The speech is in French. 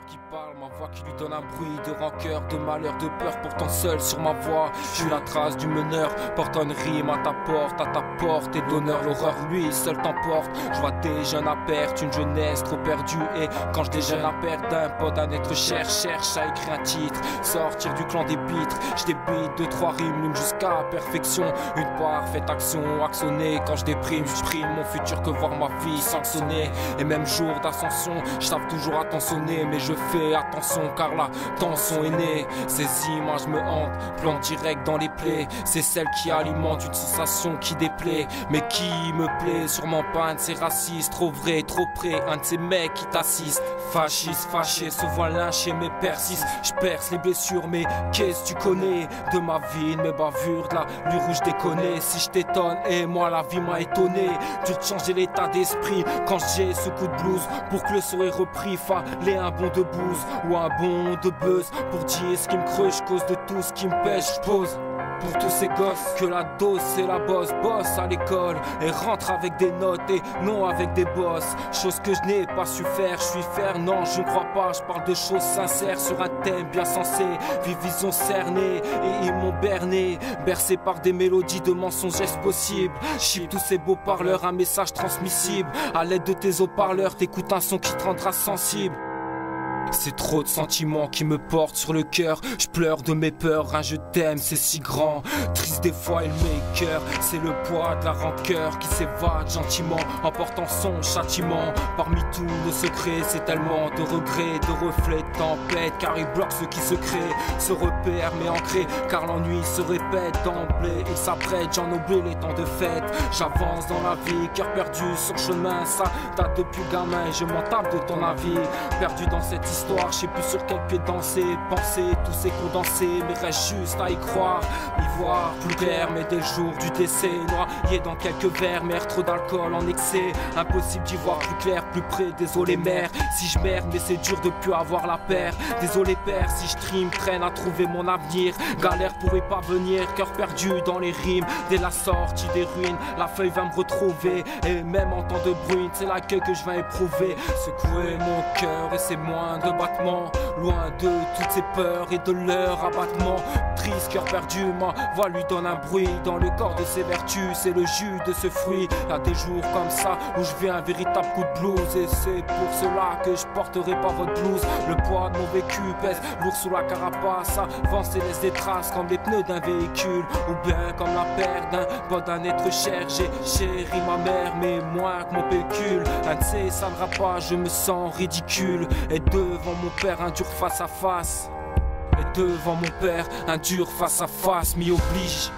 qui parle, ma voix qui lui donne un bruit de rancœur, de malheur, de peur, pourtant seul sur ma voix. Je suis la trace du meneur, portant une rime à ta porte et d'honneur. L'horreur, lui, seul t'emporte. Je vois des jeunes à perte, une jeunesse trop perdue. Et quand je déjeune à perte d'un pote, un être cher, cherche à écrire un titre, sortir du clan des pitres. Je débite 2-3 rimes, jusqu'à perfection. Une parfaite action, actionnée. Quand je déprime, je prime mon futur que voir ma vie sanctionnée. Et même jour d'ascension, je tape toujours attentionné, mais je fais attention car la tension est née. Ces images me hantent, plante direct dans les plaies. C'est celle qui alimente une sensation qui déplaît, mais qui me plaît. Sûrement pas un de ces racistes, trop vrai, trop près. Un de ces mecs qui t'assistent, fasciste, fâché, se voit lyncher mais persiste. Je perce les blessures, mais qu'est-ce que tu connais de ma vie, de mes bavures, de la nuit rouge déconné. Si je t'étonne, et moi la vie m'a étonné. Dû te changer l'état d'esprit quand j'ai ce coup de blues. Pour que le son est repris, fallait un bon de bouse ou un bon de buzz. Pour dire ce qui me creuse, cause de tout ce qui me pêche, j'pose. Pour tous ces gosses, que la dose c'est la bosse à l'école et rentre avec des notes et non avec des bosses. Chose que je n'ai pas su faire, je suis faire, non je ne crois pas. Je parle de choses sincères sur un thème bien sensé. Vision cernée et ils m'ont berné, bercé par des mélodies de mensonges possibles. Chip tous ces beaux parleurs, un message transmissible. À l'aide de tes haut-parleurs, t'écoutes un son qui te rendra sensible. C'est trop de sentiments qui me portent sur le cœur. Je pleure de mes peurs, un je t'aime c'est si grand. Triste des fois il m'écoeure. C'est le poids de la rancœur qui s'évade gentiment, emportant son châtiment. Parmi tous nos secrets, c'est tellement de regrets, de reflets de tempête. Car il bloque ceux qui se créent, se repèrent mais ancrés. Car l'ennui se répète d'emblée. Il s'apprête, j'en oublie les temps de fête. J'avance dans la vie, cœur perdu sur chemin. Ça date depuis gamin et je m'en tape de ton avis. Perdu dans cette histoire, je sais plus sur quel pied danser. Penser tous ces condensés, mais reste juste à y croire. Y voir plus clair, mais dès le jour du décès, noyé dans quelques verres, mer trop d'alcool en excès. Impossible d'y voir plus clair, plus près. Désolé mère, si je merde, mais c'est dur de plus avoir la paire. Désolé père, si je trime, traîne à trouver mon avenir. Galère pour y parvenir, cœur perdu dans les rimes. Dès la sortie des ruines, la feuille va me retrouver. Et même en temps de bruine, c'est l'accueil que je vais éprouver. Secouer mon cœur et c'est moins de battements, loin de toutes ces peurs et de leur abattement. Triste cœur perdu, ma voix lui donne un bruit. Dans le corps de ses vertus, c'est le jus de ce fruit. Y'a des jours comme ça où je vis un véritable coup de blues. Et c'est pour cela que je porterai pas votre blouse. Le poids de mon vécu pèse lourd sous la carapace. Avance et laisse des traces comme les pneus d'un véhicule. Ou bien comme la perte d'un bon d'un être cher. J'ai chéri ma mère mais moins que mon pécule. Un de ces ça ne va pas, je me sens ridicule. Et devant mon père un dur face à face. Et devant mon père un dur face à face m'y oblige.